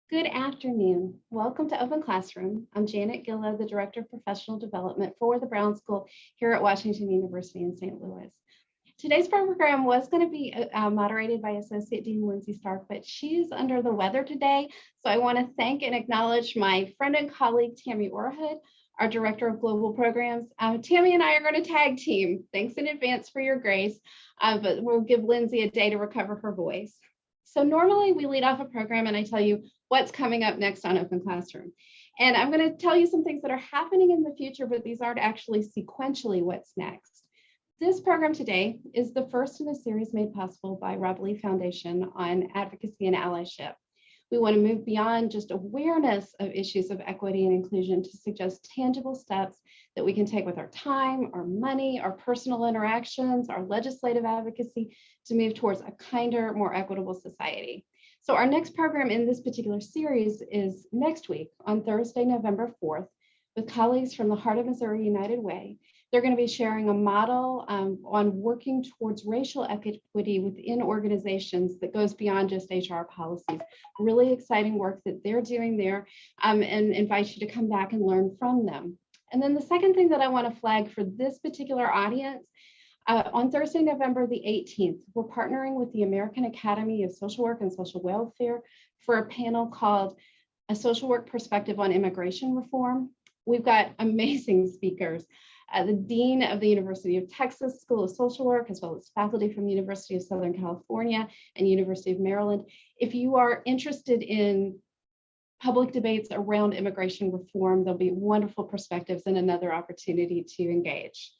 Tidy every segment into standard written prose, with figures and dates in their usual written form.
Good afternoon. Welcome to Open Classroom. I'm Janet Gilla, the Director of Professional Development for the Brown School here at Washington University in St. Louis. Today's program was going to be moderated by Associate Dean Lindsay Stark, but she's under the weather today. So I want to thank and acknowledge my friend and colleague, Tammy Orhood, our Director of Global Programs. Tammy and I are going to tag team. Thanks in advance for your grace, but we'll give Lindsay a day to recover her voice. So normally we lead off a program and I tell you what's coming up next on Open Classroom. And I'm going to tell you some things that are happening in the future, but these aren't actually sequentially what's next. This program today is the first in a series made possible by Roblee Foundation on advocacy and allyship. We want to move beyond just awareness of issues of equity and inclusion to suggest tangible steps that we can take with our time, our money, our personal interactions, our legislative advocacy to move towards a kinder, more equitable society. So our next program in this particular series is next week on Thursday, November 4th, with colleagues from the Heart of Missouri United Way. They're going to be sharing a model on working towards racial equity within organizations that goes beyond just HR policies. Really exciting work that they're doing there, and invite you to come back and learn from them. And then the second thing that I want to flag for this particular audience, on Thursday, November the 18th, we're partnering with the American Academy of Social Work and Social Welfare for a panel called A Social Work Perspective on Immigration Reform. We've got amazing speakers. The Dean of the University of Texas School of Social Work, as well as faculty from University of Southern California and University of Maryland. If you are interested in public debates around immigration reform, there'll be wonderful perspectives and another opportunity to engage.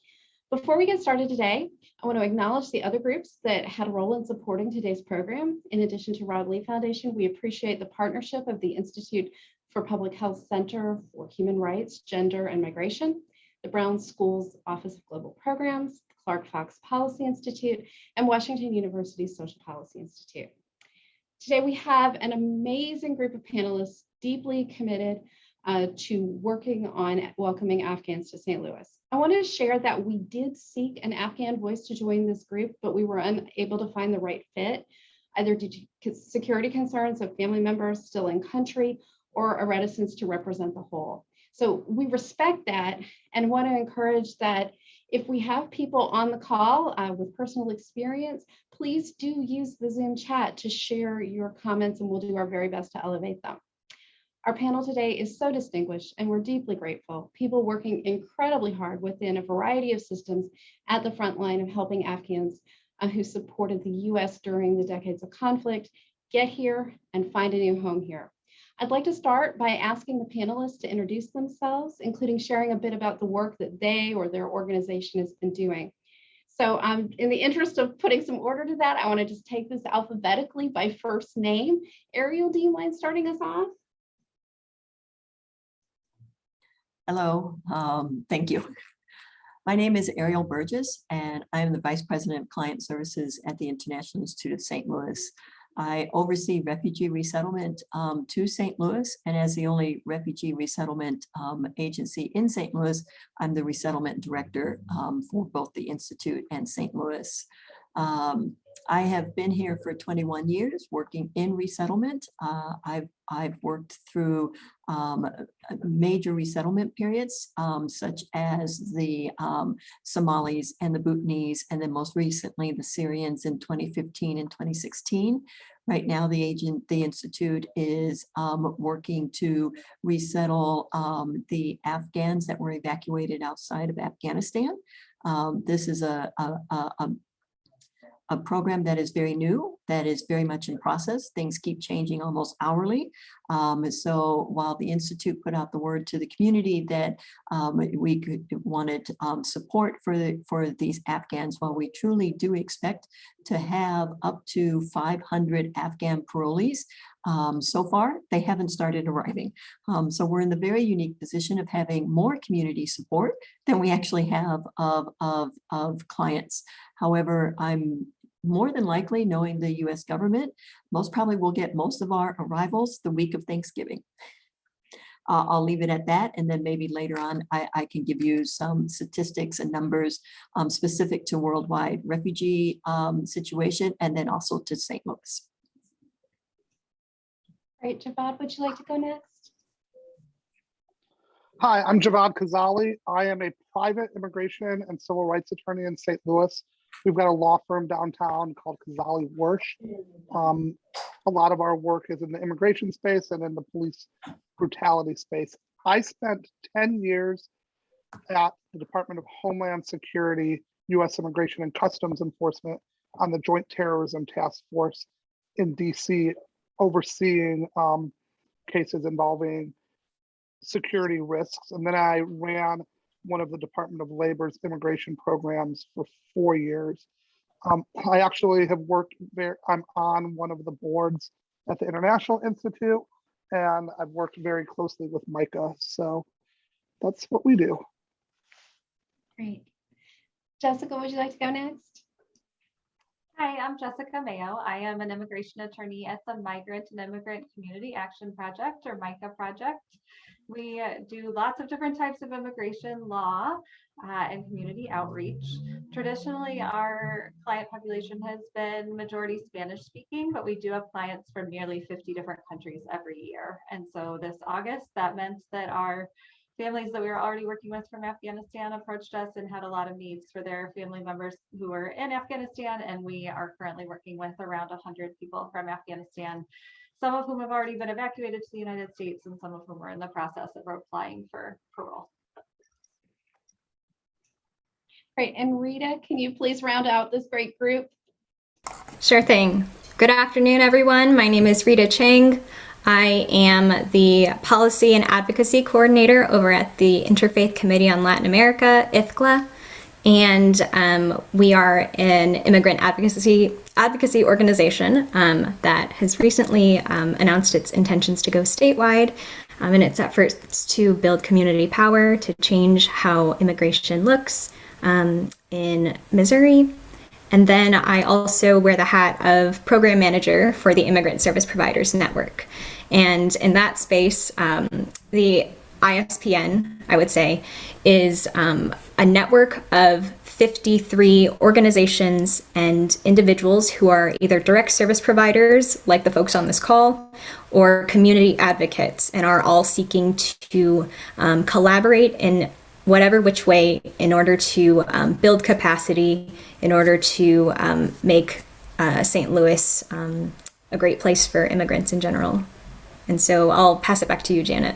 Before we get started today, I want to acknowledge the other groups that had a role in supporting today's program. In addition to Roblee Foundation, we appreciate the partnership of the Institute for Public Health Center for Human Rights, Gender, and Migration, the Brown School's Office of Global Programs, the Clark Fox Policy Institute, and Washington University's Social Policy Institute. Today we have an amazing group of panelists deeply committed to working on welcoming Afghans to St. Louis. I want to share that we did seek an Afghan voice to join this group, but we were unable to find the right fit, either due to security concerns of family members still in country or a reticence to represent the whole. So we respect that and want to encourage that if we have people on the call with personal experience, please do use the Zoom chat to share your comments and we'll do our very best to elevate them. Our panel today is so distinguished and we're deeply grateful. People working incredibly hard within a variety of systems at the front line of helping Afghans who supported the US during the decades of conflict get here and find a new home here. I'd like to start by asking the panelists to introduce themselves, including sharing a bit about the work that they or their organization has been doing. So in the interest of putting some order to that, I want to just take this alphabetically by first name. Ariel, do you mind starting us off? Hello, thank you. My name is Ariel Burgess, and I'm the Vice President of Client Services at the International Institute of St. Louis. I oversee refugee resettlement to St. Louis, and as the only refugee resettlement agency in St. Louis, I'm the resettlement director for both the Institute and St. Louis. I have been here for 21 years working in resettlement. I've worked through major resettlement periods, such as the Somalis and the Bhutanese, and then most recently the Syrians in 2015 and 2016. Right now, the Institute is working to resettle the Afghans that were evacuated outside of Afghanistan. This is a program that is very new, that is very much in process. Things keep changing almost hourly. So while the Institute put out the word to the community that we wanted support for these Afghans, while we truly do expect to have up to 500 Afghan parolees, so far, they haven't started arriving. So we're in the very unique position of having more community support than we actually have of clients. However, I'm more than likely, knowing the US government, most probably will get most of our arrivals the week of Thanksgiving. I'll leave it at that, and then maybe later on I can give you some statistics and numbers specific to worldwide refugee situation, and then also to St. Louis. Great, Javad, would you like to go next? Hi, I'm Javad Kazaali. I am a private immigration and civil rights attorney in St. Louis. We've got a law firm downtown called Kazaali Wyrsch. A lot of our work is in the immigration space and in the police brutality space. I spent 10 years at the Department of Homeland Security, U.S. Immigration and Customs Enforcement on the Joint Terrorism Task Force in DC, overseeing cases involving security risks. And then I ran one of the Department of Labor's immigration programs for 4 years. I actually have worked there. I'm on one of the boards at the International Institute, and I've worked very closely with MICA. So that's what we do. Great. Jessica, would you like to go next? Hi, I'm Jessica Mayo. I am an immigration attorney at the Migrant and Immigrant Community Action Project, or MICA project. We do lots of different types of immigration law and community outreach. Traditionally, our client population has been majority Spanish speaking, but we do have clients from nearly 50 different countries every year. And so this August, that meant that our families that we were already working with from Afghanistan approached us and had a lot of needs for their family members who were in Afghanistan. And we are currently working with around 100 people from Afghanistan, some of whom have already been evacuated to the United States and some of whom are in the process of applying for parole. Great, and Rita, can you please round out this great group? Sure thing. Good afternoon, everyone. My name is Rita Chang. I am the Policy and Advocacy Coordinator over at the Interfaith Committee on Latin America, ITHCLA, and we are an immigrant advocacy organization that has recently announced its intentions to go statewide in its efforts to build community power to change how immigration looks in Missouri. And then I also wear the hat of program manager for the Immigrant Service Providers Network. And in that space, the ISPN, I would say, is a network of 53 organizations and individuals who are either direct service providers, like the folks on this call, or community advocates, and are all seeking to collaborate in whatever which way in order to build capacity, in order to make St. Louis a great place for immigrants in general. And so I'll pass it back to you, Janet.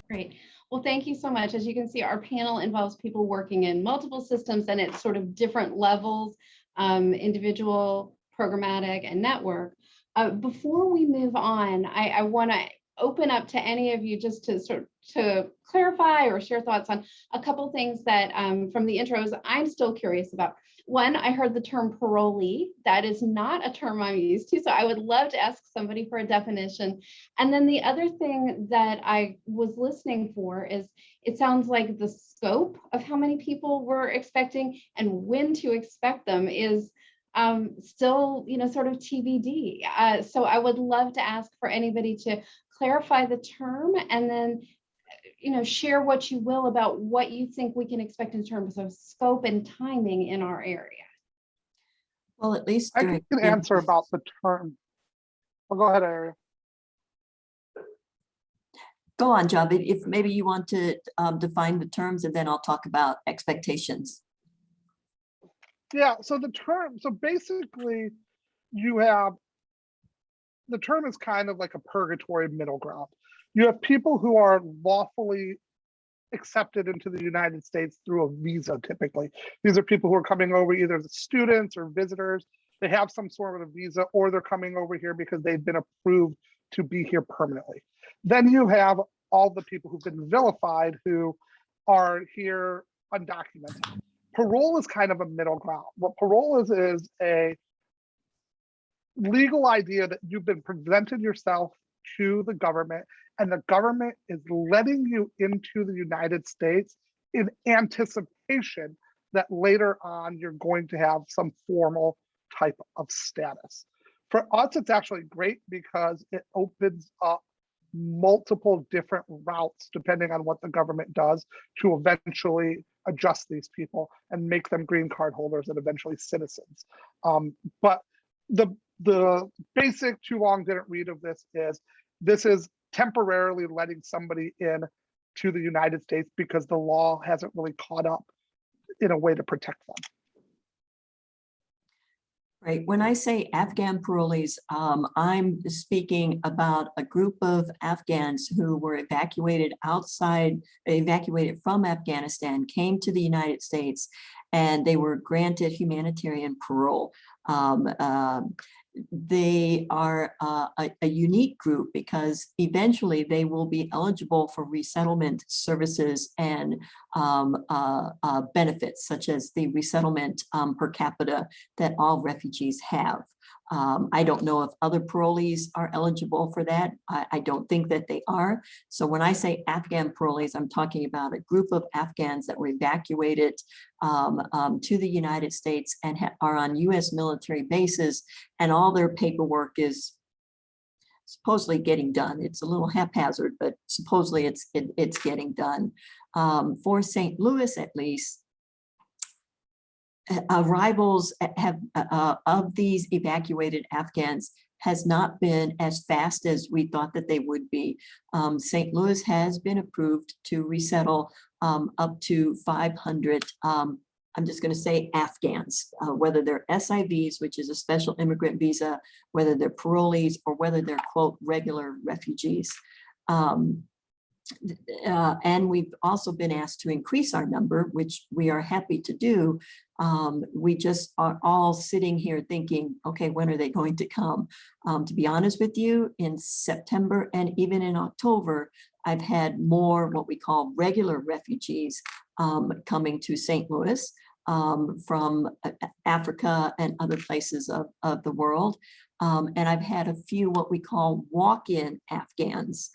Great. Well, thank you so much. As you can see, our panel involves people working in multiple systems and at sort of different levels, individual, programmatic, and network. Before we move on, I want to open up to any of you just to clarify or share thoughts on a couple things that from the intros I'm still curious about. One, I heard the term parolee. That is not a term I'm used to, so I would love to ask somebody for a definition. And then the other thing that I was listening for is, it sounds like the scope of how many people we're expecting and when to expect them is still, sort of TBD. So I would love to ask for anybody to clarify the term and then share what you will about what you think we can expect in terms of scope and timing in our area. Well, at least I can answer about the term. Well, go ahead, Ariel. Go on, Job. If maybe you want to define the terms, and then I'll talk about expectations. Yeah, so the term, so basically you have, the term is kind of like a purgatory middle ground. You have people who are lawfully accepted into the United States through a visa, typically. These are people who are coming over either as students or visitors. They have some sort of a visa, or they're coming over here because they've been approved to be here permanently. Then you have all the people who've been vilified who are here undocumented. Parole is kind of a middle ground. What parole is a legal idea that you've been presented yourself to the government, and the government is letting you into the United States in anticipation that later on you're going to have some formal type of status. For us, it's actually great because it opens up multiple different routes depending on what the government does to eventually adjust these people and make them green card holders and eventually citizens. But the the basic too long didn't read of this is temporarily letting somebody in to the United States because the law hasn't really caught up in a way to protect them. Right. When I say Afghan parolees, I'm speaking about a group of Afghans who were evacuated from Afghanistan, came to the United States, and they were granted humanitarian parole. They are a unique group because eventually they will be eligible for resettlement services and benefits such as the resettlement per capita that all refugees have. I don't know if other parolees are eligible for that. I don't think that they are. So when I say Afghan parolees, I'm talking about a group of Afghans that were evacuated to the United States and are on US military bases, and all their paperwork is supposedly getting done. It's a little haphazard, but supposedly it's getting done. For St. Louis, at least, arrivals have of these evacuated Afghans has not been as fast as we thought that they would be. St. Louis has been approved to resettle up to 500, I'm just going to say Afghans, whether they're SIVs, which is a special immigrant visa, whether they're parolees, or whether they're, quote, regular refugees. And we've also been asked to increase our number, which we are happy to do. We just are all sitting here thinking, okay, when are they going to come? To be honest with you, in September and even in October, I've had more what we call regular refugees coming to St. Louis from Africa and other places of the world. And I've had a few what we call walk-in Afghans.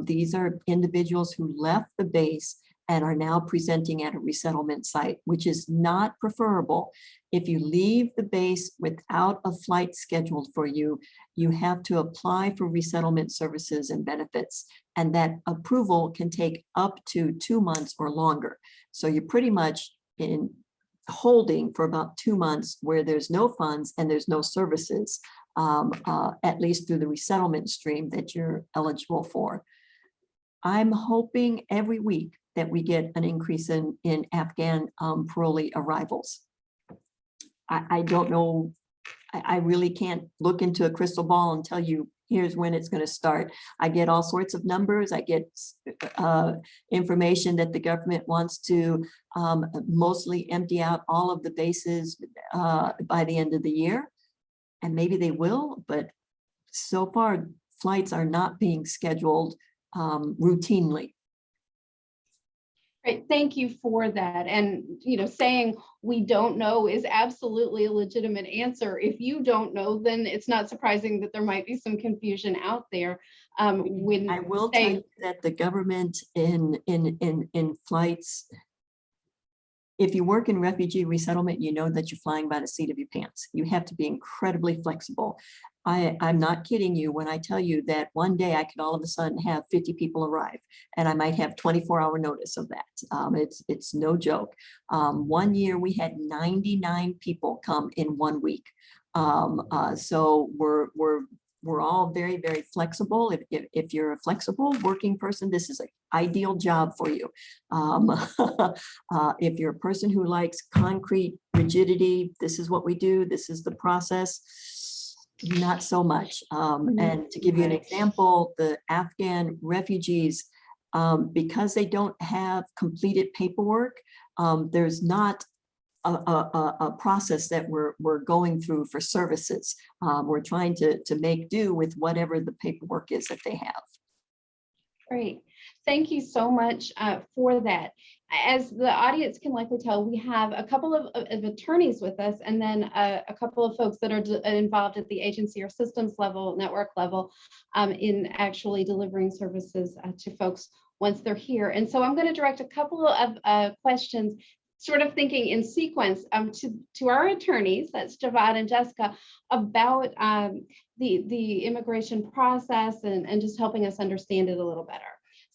These are individuals who left the base and are now presenting at a resettlement site, which is not preferable. If you leave the base without a flight scheduled for you, you have to apply for resettlement services and benefits, and that approval can take up to 2 months or longer. So you're pretty much in holding for about 2 months where there's no funds and there's no services, at least through the resettlement stream that you're eligible for. I'm hoping every week that we get an increase in Afghan parolee arrivals. I don't know, I really can't look into a crystal ball and tell you here's when it's going to start. I get all sorts of numbers. I get information that the government wants to mostly empty out all of the bases by the end of the year. And maybe they will, but so far flights are not being scheduled routinely. Right, thank you for that. And saying we don't know is absolutely a legitimate answer. If you don't know, then it's not surprising that there might be some confusion out there. When I will tell you that the government in flights, if you work in refugee resettlement, you know that you're flying by the seat of your pants. You have to be incredibly flexible. I'm not kidding you when I tell you that one day I could all of a sudden have 50 people arrive, and I might have 24-hour notice of that. It's no joke. One year we had 99 people come in 1 week. So we're all very, very flexible. If you're a flexible working person, this is an ideal job for you. If you're a person who likes concrete rigidity, this is what we do, this is the process, not so much. And to give you an example, the Afghan refugees, because they don't have completed paperwork, there's not a process that we're going through for services. We're trying to make do with whatever the paperwork is that they have. Great. Thank you so much for that. As the audience can likely tell, we have a couple of attorneys with us, and then a couple of folks that are involved at the agency or systems level, network level, in actually delivering services to folks once they're here. And so I'm going to direct a couple of questions, sort of thinking in sequence, to our attorneys, that's Javad and Jessica, about the immigration process and just helping us understand it a little better.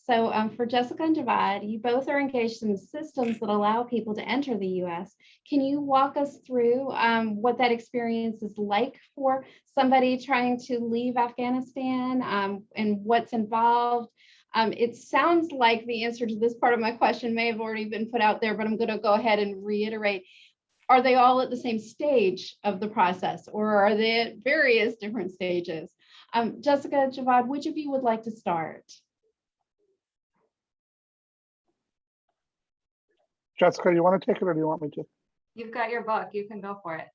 So for Jessica and Javad, you both are engaged in systems that allow people to enter the U.S. Can you walk us through what that experience is like for somebody trying to leave Afghanistan and what's involved? It sounds like the answer to this part of my question may have already been put out there, but I'm going to go ahead and reiterate. Are they all at the same stage of the process, or are they at various different stages? Jessica, Javad, which of you would like to start? Jessica, you want to take it or do you want me to? You've got your book, you can go for it.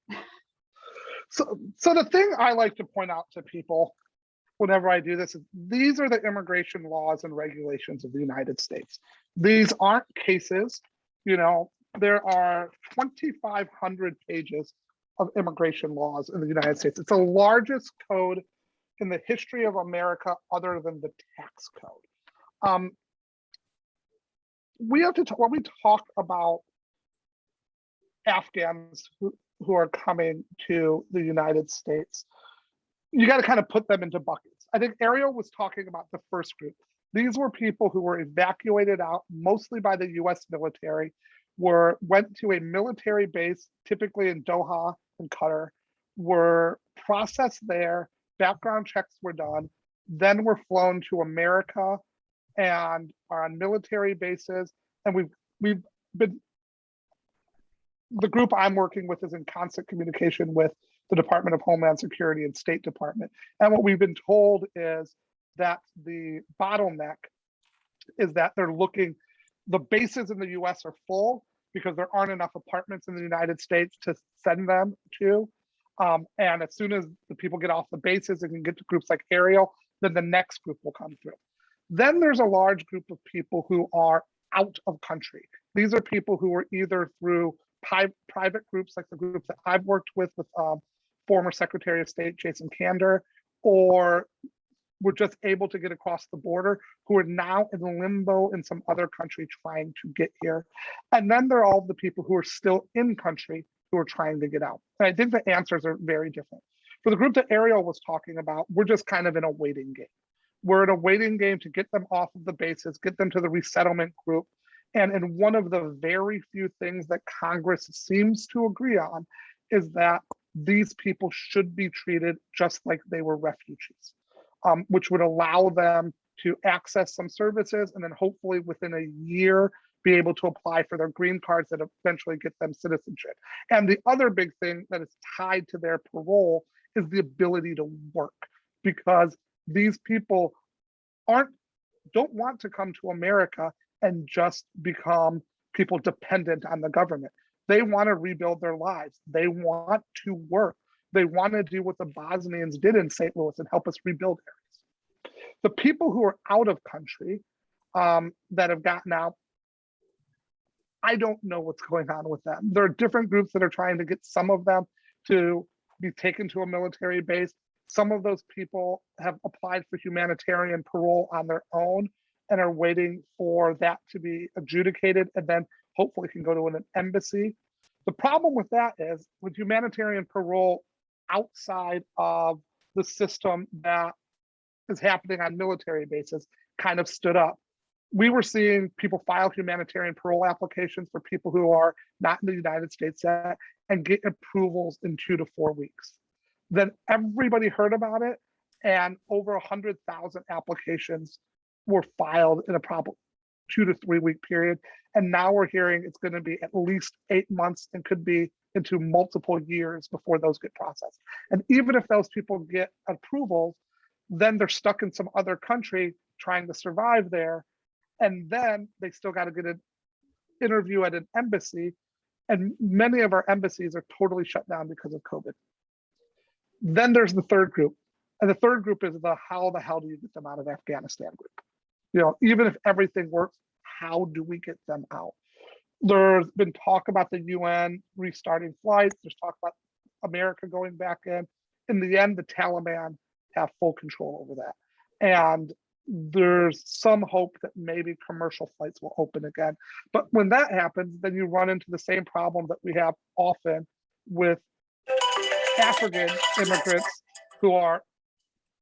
So the thing I like to point out to people whenever I do this is these are the immigration laws and regulations of the United States. These aren't cases, you know, there are 2,500 pages of immigration laws in the United States. It's the largest code in the history of America other than the tax code. We have to talk, when we talk about Afghans who are coming to the United States, you got to kind of put them into buckets. I think Ariel was talking about the first group. These were people who were evacuated out mostly by the US military, went to a military base, typically in Doha and Qatar, were processed there, background checks were done, then were flown to America and are on military bases. And we've been, the group I'm working with is in constant communication with the Department of Homeland Security and State Department. And what we've been told is that the bottleneck is that they're looking, the bases in the US are full because there aren't enough apartments in the United States to send them to. And as soon as the people get off the bases and can get to groups like Ariel, then the next group will come through. Then there's a large group of people who are out of country. These are people who are either through private groups like the groups that I've worked with former Secretary of State Jason Kander, or were just able to get across the border, who are now in limbo in some other country trying to get here. And then there are all the people who are still in country who are trying to get out. And I think the answers are very different. For the group that Ariel was talking about, we're just kind of in a waiting game. We're in a waiting game to get them off of the bases, get them to the resettlement group. And in one of the very few things that Congress seems to agree on is that these people should be treated just like they were refugees, which would allow them to access some services and then hopefully within a year be able to apply for their green cards that eventually get them citizenship. And the other big thing that is tied to their parole is the ability to work, because these people don't want to come to America and just become people dependent on the government. They want to rebuild their lives. They want to work. They want to do what the Bosnians did in St. Louis and help us rebuild areas. The people who are out of country that have gotten out, I don't know what's going on with them. There are different groups that are trying to get some of them to be taken to a military base. Some of those people have applied for humanitarian parole on their own and are waiting for that to be adjudicated and then hopefully can go to an embassy. The problem with that is with humanitarian parole outside of the system that is happening on military bases kind of stood up. We were seeing people file humanitarian parole applications for people who are not in the United States yet and get approvals in 2 to 4 weeks. Then everybody heard about it and over 100,000 applications were filed in a probably 2 to 3 week period. And now we're hearing it's going to be at least 8 months and could be into multiple years before those get processed. And even if those people get approvals, then they're stuck in some other country trying to survive there. And then they still got to get an interview at an embassy. And many of our embassies are totally shut down because of COVID. Then there's the third group. And the third group is the how the hell do you get them out of Afghanistan group? You know, even if everything works, how do we get them out? There's been talk about the UN restarting flights. There's talk about America going back in. In the end, the Taliban have full control over that. And there's some hope that maybe commercial flights will open again. But when that happens, then you run into the same problem that we have often with African immigrants who are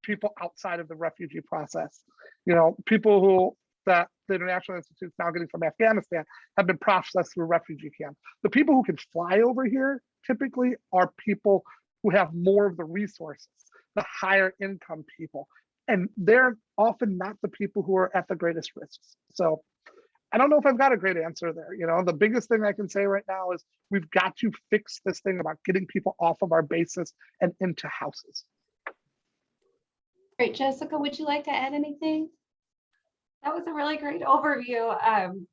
people outside of the refugee process. You know, people who that the International Institute is now getting from Afghanistan have been processed through refugee camp. The people who can fly over here typically are people who have more of the resources, the higher income people. And they're often not the people who are at the greatest risks. So I don't know if I've got a great answer there. You know, the biggest thing I can say right now is we've got to fix this thing about getting people off of our bases and into houses. Great, Jessica, would you like to add anything? That was a really great overview.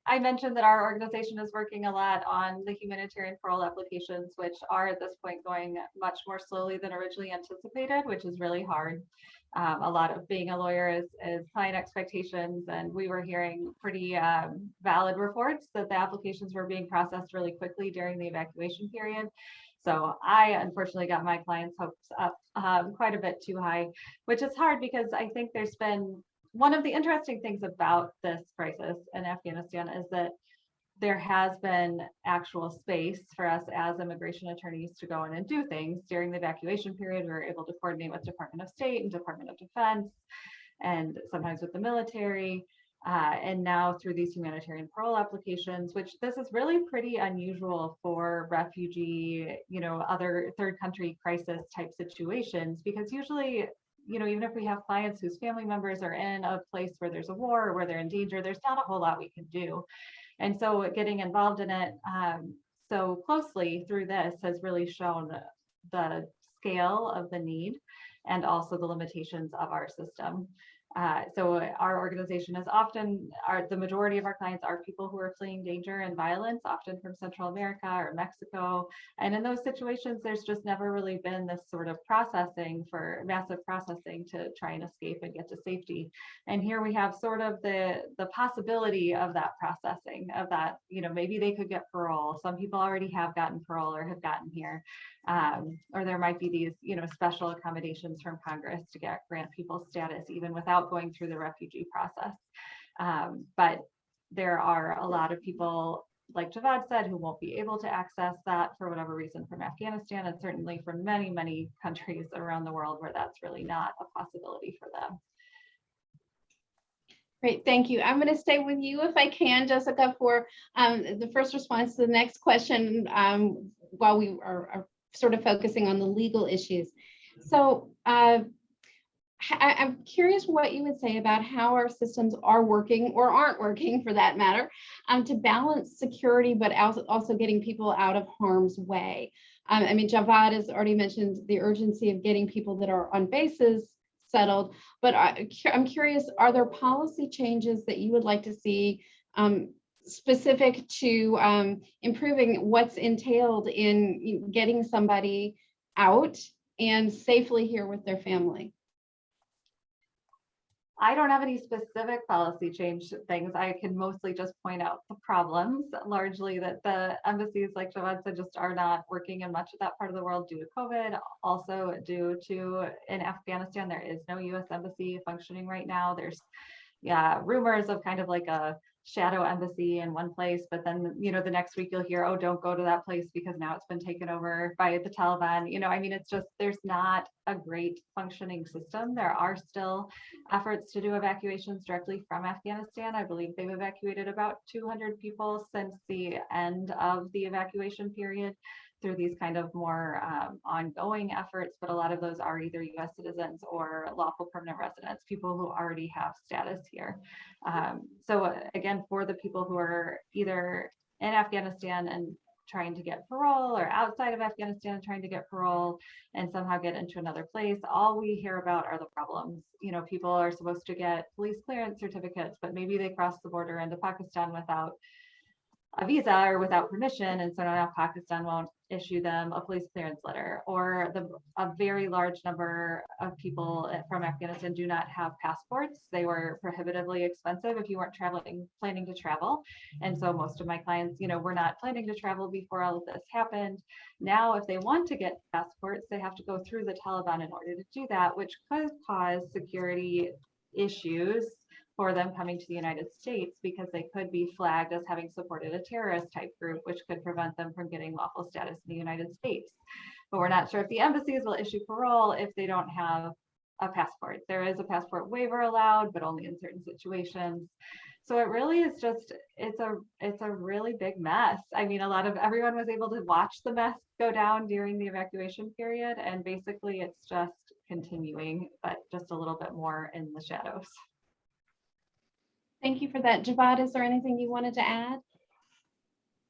I mentioned that our organization is working a lot on the humanitarian parole applications, which are at this point going much more slowly than originally anticipated, which is really hard. A lot of being a lawyer is client expectations, and we were hearing pretty valid reports that the applications were being processed really quickly during the evacuation period. So I unfortunately got my clients' hopes up quite a bit too high, which is hard because I think there's been one of the interesting things about this crisis in Afghanistan is that there has been actual space for us as immigration attorneys to go in and do things. During the evacuation period, we were able to coordinate with Department of State and Department of Defense, and sometimes with the military. And now through these humanitarian parole applications, which this is really pretty unusual for refugee, other third country crisis type situations, because usually, even if we have clients whose family members are in a place where there's a war or where they're in danger, there's not a whole lot we can do. And so getting involved in it so closely through this has really shown the scale of the need and also the limitations of our system. So our organization is often, the majority of our clients are people who are fleeing danger and violence, often from Central America or Mexico. And in those situations, there's just never really been this sort of massive processing to try and escape and get to safety. And here we have sort of the possibility of that processing, of that, maybe they could get parole. Some people already have gotten parole or have gotten here. Or there might be these, special accommodations from Congress to grant people status even without going through the refugee process. But there are a lot of people, like Javad said, who won't be able to access that for whatever reason from Afghanistan, and certainly from many, many countries around the world where that's really not a possibility for them. Great, thank you. I'm going to stay with you if I can, Jessica, for the first response to the next question while we are sort of focusing on the legal issues. So I'm curious what you would say about how our systems are working or aren't working, for that matter, to balance security, but also getting people out of harm's way. I mean, Javad has already mentioned the urgency of getting people that are on bases settled, but I'm curious, are there policy changes that you would like to see specific to improving what's entailed in getting somebody out and safely here with their family? I don't have any specific policy change things. I can mostly just point out the problems, largely that the embassies, like Javad said, just are not working in much of that part of the world due to COVID. Also due to, in Afghanistan, there is no US embassy functioning right now. There's rumors of kind of like a shadow embassy in one place, but then the next week you'll hear, oh, don't go to that place because now it's been taken over by the Taliban. I mean, it's just, there's not a great functioning system. There are still efforts to do evacuations directly from Afghanistan. I believe they've evacuated about 200 people since the end of the evacuation period through these kind of more ongoing efforts, but a lot of those are either US citizens or lawful permanent residents, people who already have status here. So again, for the people who are either in Afghanistan and trying to get parole, or outside of Afghanistan trying to get parole and somehow get into another place, all we hear about are the problems. People are supposed to get police clearance certificates, but maybe they cross the border into Pakistan without a visa or without permission, and so now Pakistan won't issue them a police clearance letter. Or a very large number of people from Afghanistan do not have passports. They were prohibitively expensive if you weren't planning to travel. And so most of my clients, were not planning to travel before all of this happened. Now, if they want to get passports, they have to go through the Taliban in order to do that, which could cause security issues for them coming to the United States, because they could be flagged as having supported a terrorist type group, which could prevent them from getting lawful status in the United States. But we're not sure if the embassies will issue parole if they don't have a passport. There is a passport waiver allowed, but only in certain situations. So it really is just, it's a really big mess. I mean, everyone was able to watch the mess go down during the evacuation period, and basically it's just continuing, but just a little bit more in the shadows. Thank you for that. Javad, is there anything you wanted to add?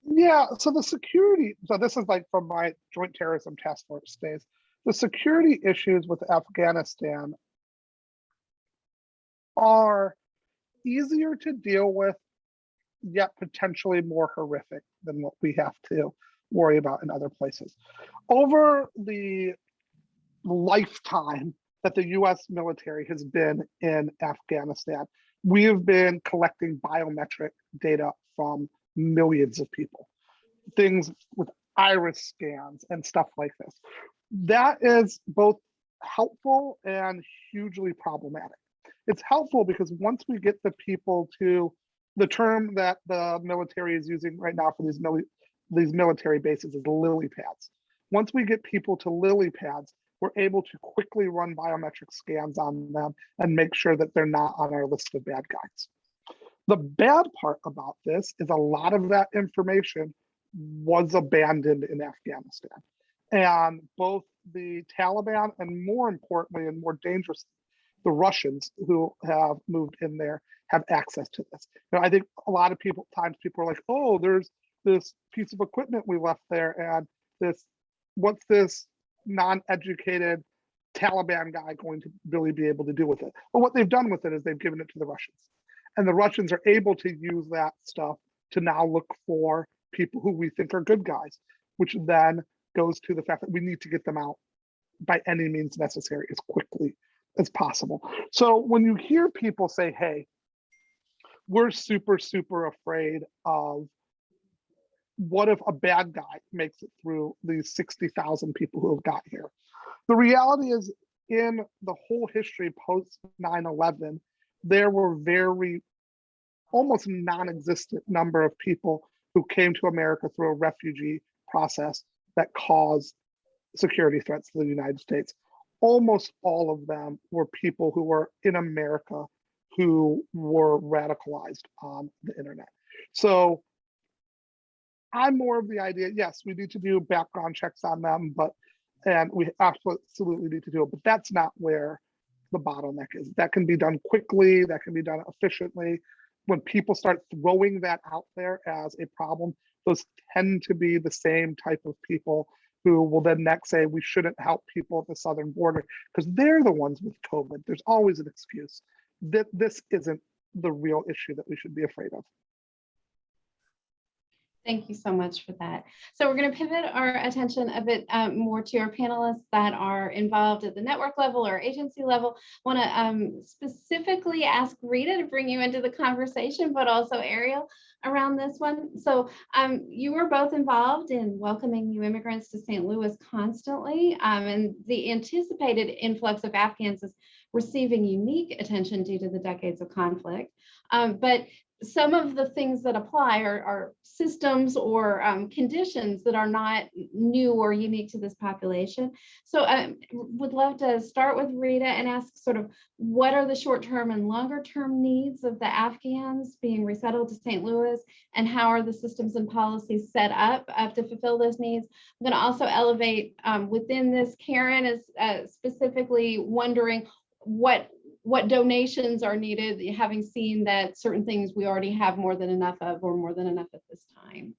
Yeah, so the security, so this is like from my Joint Terrorism Task Force days. The security issues with Afghanistan are easier to deal with, yet potentially more horrific than what we have to worry about in other places. Over the lifetime that the US military has been in Afghanistan, we have been collecting biometric data from millions of people, things with iris scans and stuff like this. That is both helpful and hugely problematic. It's helpful because once we get the people to, the term that the military is using right now for these military bases is lily pads. Once we get people to lily pads, we're able to quickly run biometric scans on them and make sure that they're not on our list of bad guys. The bad part about this is a lot of that information was abandoned in Afghanistan. And both the Taliban and, more importantly and more dangerous, the Russians who have moved in there have access to this. You know, I think a lot of times people are like, oh, there's this piece of equipment we left there, and what's this non-educated Taliban guy going to really be able to do with it? But what they've done with it is they've given it to the Russians. And the Russians are able to use that stuff to now look for people who we think are good guys, which then goes to the fact that we need to get them out by any means necessary as quickly as possible. So when you hear people say, hey, we're super, super afraid of what if a bad guy makes it through these 60,000 people who have got here? The reality is, in the whole history post 9/11, there were almost non-existent number of people who came to America through a refugee process that caused security threats to the United States. Almost all of them were people who were in America who were radicalized on the internet. So I'm more of the idea, yes, we need to do background checks on them, and we absolutely need to do it, but that's not where the bottleneck is. That can be done quickly, that can be done efficiently. When people start throwing that out there as a problem, those tend to be the same type of people who will then next say we shouldn't help people at the southern border because they're the ones with COVID. There's always an excuse. This isn't the real issue that we should be afraid of. Thank you so much for that. So we're going to pivot our attention a bit more to our panelists that are involved at the network level or agency level. I want to specifically ask Rita to bring you into the conversation, but also Ariel around this one. So you were both involved in welcoming new immigrants to St. Louis constantly, and the anticipated influx of Afghans is receiving unique attention due to the decades of conflict. But some of the things that apply are systems or conditions that are not new or unique to this population. So I would love to start with Rita and ask sort of what are the short-term and longer-term needs of the Afghans being resettled to St. Louis, and how are the systems and policies set up to fulfill those needs? I'm going to also elevate within this, Karen is specifically wondering what donations are needed, having seen that certain things we already have more than enough of, or more than enough at this time.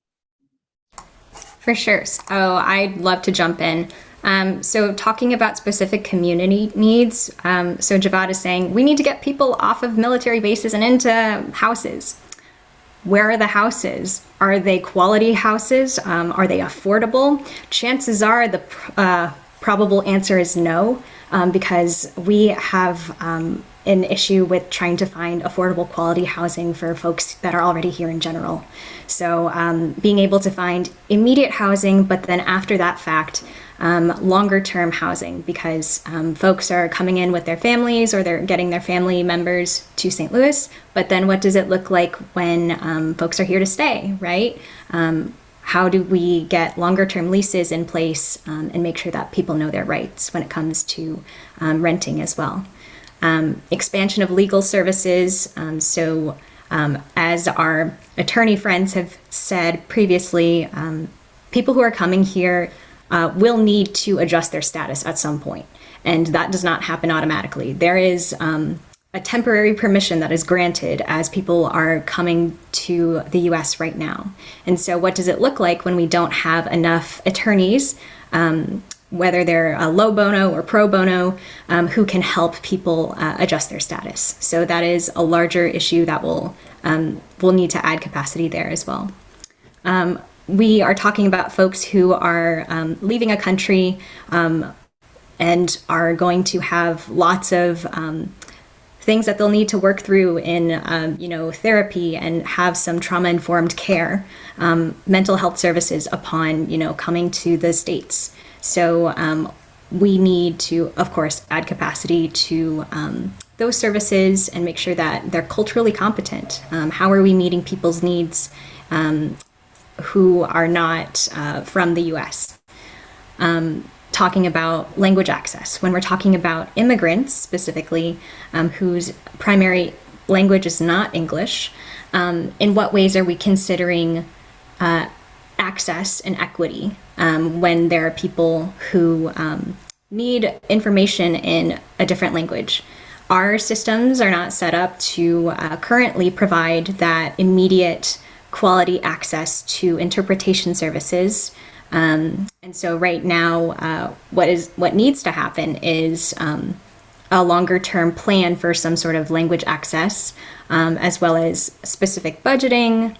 For sure. So I'd love to jump in. So talking about specific community needs, so Javad is saying we need to get people off of military bases and into houses. Where are the houses? Are they quality houses? Are they affordable? Chances are the probable answer is no. Because we have an issue with trying to find affordable quality housing for folks that are already here in general. So being able to find immediate housing, but then after that fact, longer term housing, because folks are coming in with their families or they're getting their family members to St. Louis, but then what does it look like when folks are here to stay, right? how do we get longer term leases in place and make sure that people know their rights when it comes to renting as well. Expansion of legal services. As our attorney friends have said previously, people who are coming here will need to adjust their status at some point, and that does not happen automatically. There is a temporary permission that is granted as people are coming to the US right now. And so what does it look like when we don't have enough attorneys, whether they're low bono or pro bono, who can help people adjust their status? So that is a larger issue that we'll need to add capacity there as well. We are talking about folks who are leaving a country and are going to have lots of things that they'll need to work through in, therapy and have some trauma-informed care, mental health services upon, coming to the States. So we need to, of course, add capacity to those services and make sure that they're culturally competent. How are we meeting people's needs who are not from the US? Talking about language access. When we're talking about immigrants specifically, whose primary language is not English, in what ways are we considering access and equity when there are people who need information in a different language? Our systems are not set up to currently provide that immediate quality access to interpretation services. And so right now, what needs to happen is a longer term plan for some sort of language access, as well as specific budgeting,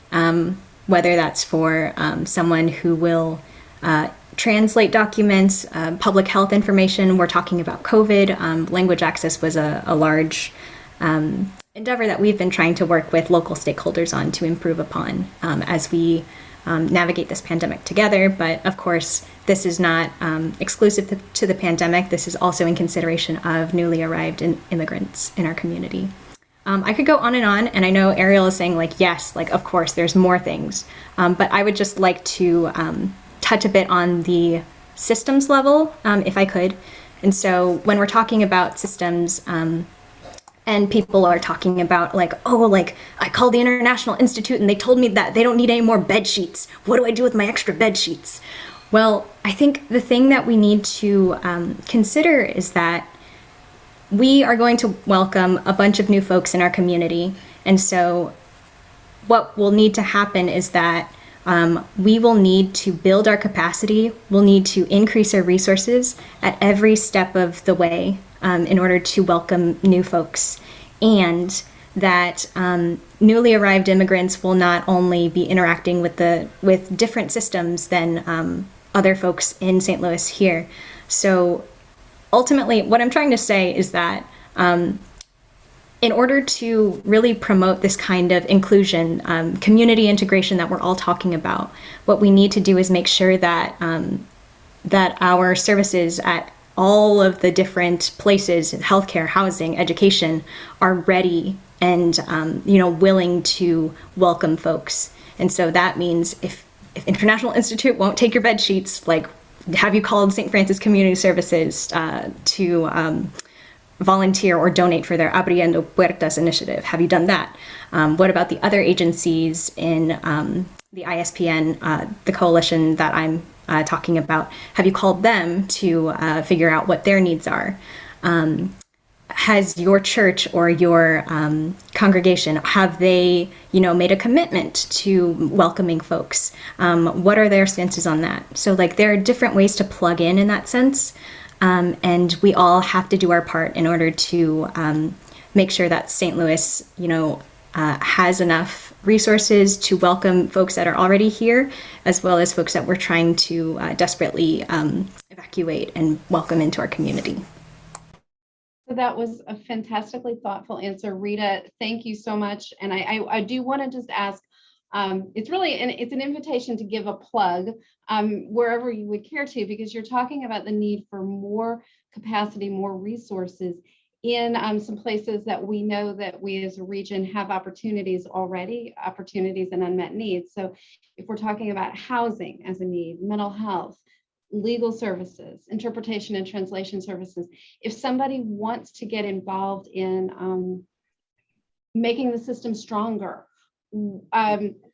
whether that's for someone who will translate documents, public health information. We're talking about COVID. Language access was a large endeavor that we've been trying to work with local stakeholders on to improve upon as we navigate this pandemic together. But of course, this is not exclusive to the pandemic. This is also in consideration of newly arrived immigrants in our community. I could go on, and I know Ariel is saying yes, of course, there's more things. But I would just like to touch a bit on the systems level, if I could. And so when we're talking about systems, and people are talking about I called the International Institute and they told me that they don't need any more bed sheets. What do I do with my extra bed sheets? Well, I think the thing that we need to consider is that we are going to welcome a bunch of new folks in our community. And so what will need to happen is that we will need to build our capacity. We'll need to increase our resources at every step of the way in order to welcome new folks, and that newly arrived immigrants will not only be interacting with different systems than other folks in St. Louis here. So ultimately, what I'm trying to say is that in order to really promote this kind of inclusion, community integration that we're all talking about, what we need to do is make sure that that our services at all of the different places, healthcare, housing, education, are ready and willing to welcome folks. And so that means if International Institute won't take your bed sheets, have you called St. Francis Community Services to volunteer or donate for their Abriendo Puertas initiative? Have you done that? What about the other agencies in the ISPN, the coalition that I'm talking about? Have you called them to figure out what their needs are? Has your church or your congregation, have they, made a commitment to welcoming folks? What are their stances on that? So there are different ways to plug in that sense. And we all have to do our part in order to make sure that St. Louis, has enough resources to welcome folks that are already here, as well as folks that we're trying to desperately evacuate and welcome into our community. So that was a fantastically thoughtful answer, Rita. Thank you so much. And I do want to just ask, it's an invitation to give a plug wherever you would care to, because you're talking about the need for more capacity, more resources in some places that we know that we as a region have opportunities already, opportunities and unmet needs. So if we're talking about housing as a need, mental health, legal services, interpretation and translation services, if somebody wants to get involved in making the system stronger,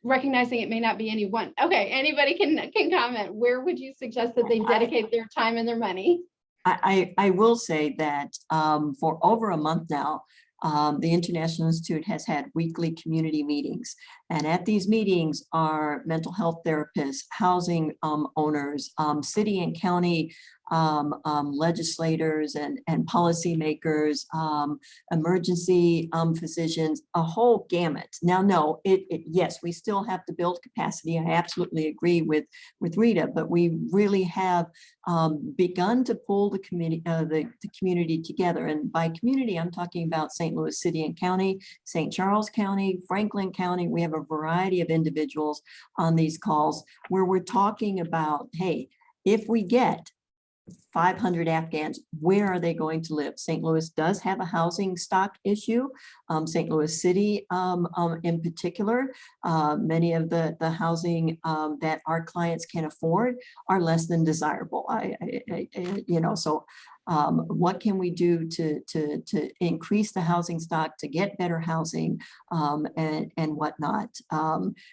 recognizing it may not be any one. Okay, anybody can comment. Where would you suggest that they dedicate their time and their money? I will say that for over a month now, the International Institute has had weekly community meetings. And at these meetings are mental health therapists, housing owners, city and county legislators and policymakers, emergency physicians, a whole gamut. Now, no, yes, we still have to build capacity. I absolutely agree with Rita, but we really have begun to pull the community together. And by community, I'm talking about St. Louis City and County, St. Charles County, Franklin County. We have a variety of individuals on these calls where we're talking about, hey, if we get 500 Afghans, where are they going to live? St. Louis does have a housing stock issue. St. Louis City in particular, many of the housing that our clients can afford are less than desirable. So what can we do to increase the housing stock, to get better housing and whatnot?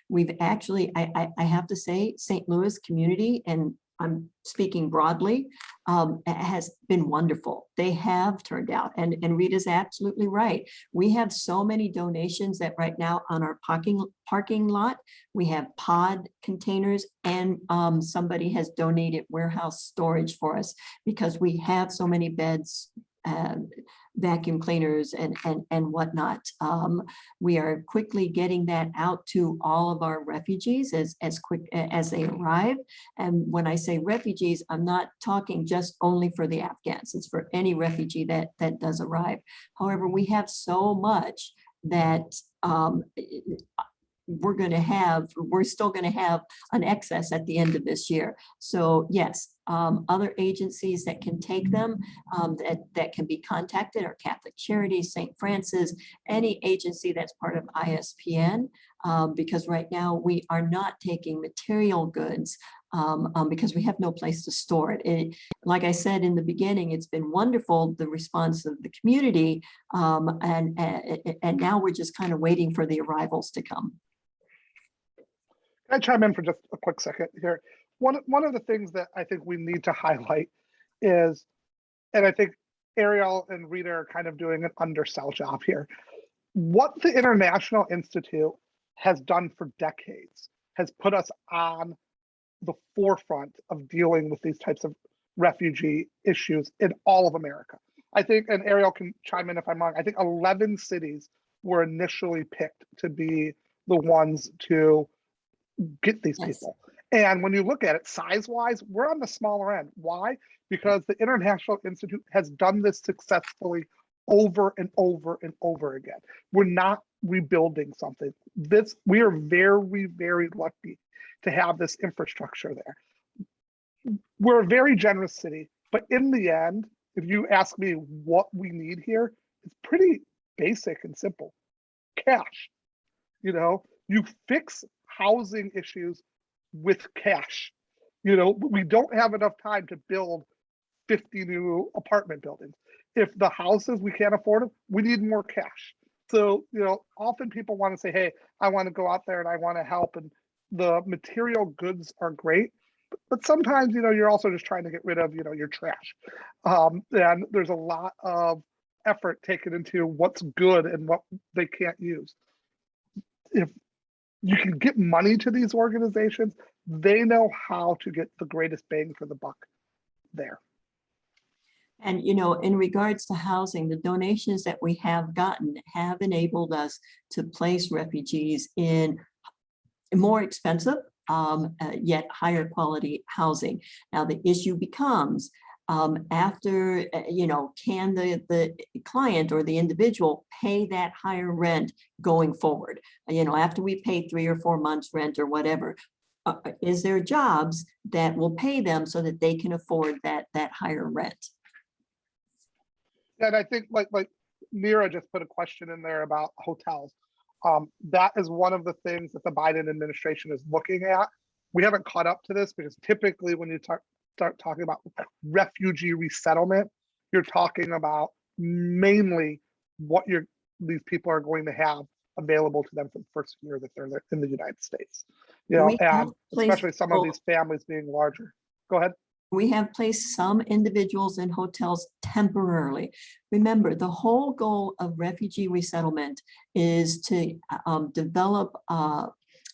We've actually, I have to say, St. Louis community, and I'm speaking broadly, has been wonderful. They have turned out, and Rita's absolutely right. We have so many donations that right now on our parking lot, we have pod containers, and somebody has donated warehouse storage for us because we have so many beds, vacuum cleaners and whatnot. We are quickly getting that out to all of our refugees as quick as they arrive. And when I say refugees, I'm not talking just only for the Afghans. It's for any refugee that does arrive. However, we have so much that we're still going to have an excess at the end of this year. So yes, other agencies that can take them, that can be contacted are Catholic Charities, St. Francis, any agency that's part of ISPN, because right now we are not taking material goods because we have no place to store it. Like I said in the beginning, it's been wonderful, the response of the community, and now we're just kind of waiting for the arrivals to come. Can I chime in for just a quick second here? One of the things that I think we need to highlight is, and I think Ariel and Rita are kind of doing an undersell job here. What the International Institute has done for decades has put us on the forefront of dealing with these types of refugee issues in all of America. I think, and Ariel can chime in if I'm wrong, I think 11 cities were initially picked to be the ones to get these people. And when you look at it size-wise, we're on the smaller end. Why? Because the International Institute has done this successfully over and over and over again. We're not rebuilding something. We are very, very lucky to have this infrastructure there. We're a very generous city, but in the end, if you ask me what we need here, it's pretty basic and simple. Cash. You fix housing issues with cash. We don't have enough time to build 50 new apartment buildings. If the houses, we can't afford them, we need more cash. So, often people want to say, hey, I want to go out there and I want to help, and the material goods are great, but sometimes, you're also just trying to get rid of, your trash. And there's a lot of effort taken into what's good and what they can't use. If you can get money to these organizations, they know how to get the greatest bang for the buck there. And, in regards to housing, the donations that we have gotten have enabled us to place refugees in more expensive, yet higher quality housing. Now, the issue becomes, after, can the client or the individual pay that higher rent going forward? After we pay 3 or 4 months rent or whatever, is there jobs that will pay them so that they can afford that higher rent? And I think like Mira just put a question in there about hotels. That is one of the things that the Biden administration is looking at. We haven't caught up to this because typically when you start talking about refugee resettlement, you're talking about mainly what these people are going to have available to them for the first year that they're in the United States. You know, We have and placed especially some of these families being larger. Go ahead. We have placed some individuals in hotels temporarily. Remember, the whole goal of refugee resettlement is to develop a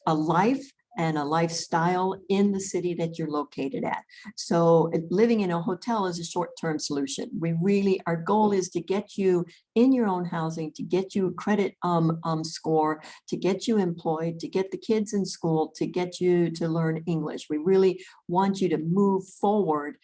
life and a lifestyle in the city that you're located at. So living in a hotel is a short-term solution. Our goal is to get you in your own housing, to get you a credit score, to get you employed, to get the kids in school, to get you to learn English. We really want you to move forward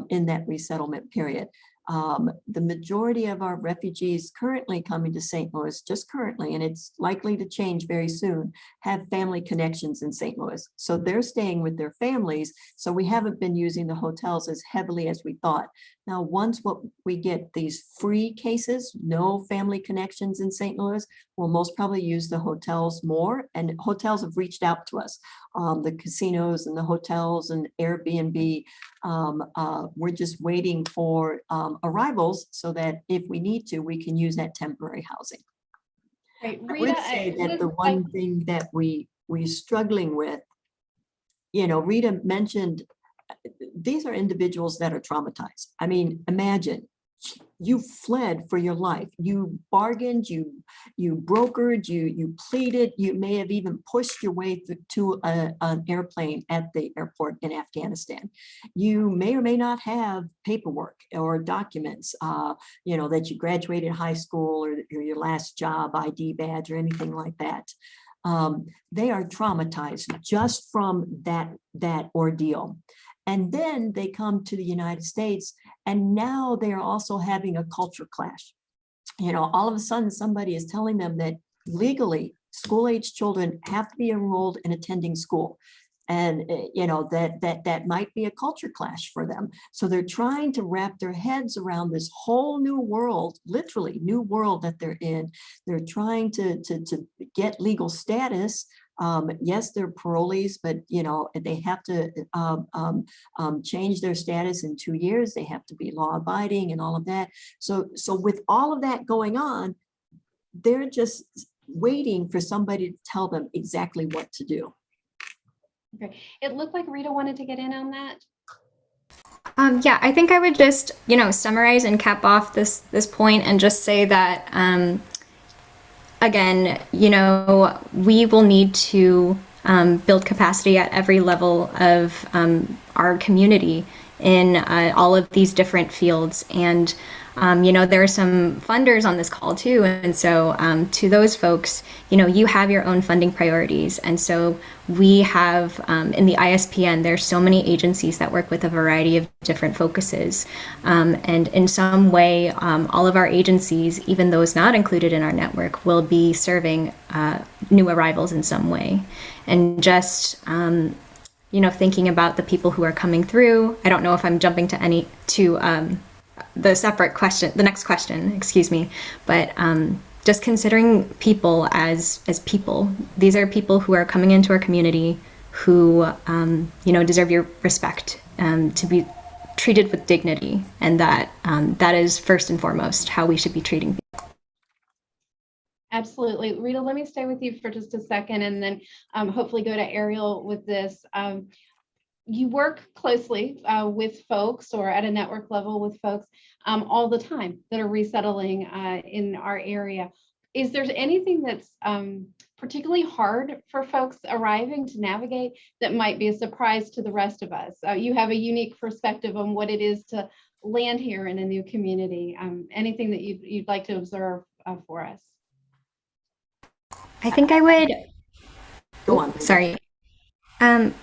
in that resettlement period. The majority of our refugees currently coming to St. Louis, just currently, and it's likely to change very soon, have family connections in St. Louis. So they're staying with their families. So we haven't been using the hotels as heavily as we thought. Now, once we get these free cases, no family connections in St. Louis, we'll most probably use the hotels more. And hotels have reached out to us, the casinos and the hotels and Airbnb. We're just waiting for arrivals so that if we need to, we can use that temporary housing. Right. I Rita, would say that the one thing that we're struggling with, you know, Rita mentioned, these are individuals that are traumatized. I mean, imagine you fled for your life. You bargained, you brokered, you pleaded, you may have even pushed your way to an airplane at the airport in Afghanistan. You may or may not have paperwork or documents, you know, that you graduated high school or your last job, ID badge or anything like that. They are traumatized just from that ordeal. And then they come to the United States, and now they are also having a culture clash. You know, all of a sudden somebody is telling them that legally school-age children have to be enrolled in attending school. And, you know, that might be a culture clash for them. So they're trying to wrap their heads around this whole new world, literally new world that they're in. They're trying to get legal status. Yes, they're parolees, but you know they have to change their status in 2 years. They have to be law-abiding and all of that. So with all of that going on, they're just waiting for somebody to tell them exactly what to do. Okay, it looked like Rita wanted to get in on that. Yeah, I think I would just, you know, summarize and cap off this point and just say that, again, you know, we will need to build capacity at every level of our community in all of these different fields. And, you know, there are some funders on this call too. And so to those folks, you know, you have your own funding priorities. And so we have in the ISPN, there's so many agencies that work with a variety of different focuses. And in some way, all of our agencies, even those not included in our network, will be serving new arrivals in some way. And just, you know, thinking about the people who are coming through. I don't know if I'm jumping to the separate question, the next question, excuse me, but just considering people as people. These are people who are coming into our community who, you know, deserve your respect, to be treated with dignity, and that is first and foremost how we should be treating people. Absolutely. Rita, let me stay with you for just a second and then hopefully go to Ariel with this. You work closely with folks or at a network level with folks all the time that are resettling in our area. Is there anything that's particularly hard for folks arriving to navigate that might be a surprise to the rest of us? You have a unique perspective on what it is to land here in a new community. Anything that you'd like to observe for us? I think I would, Go on. sorry.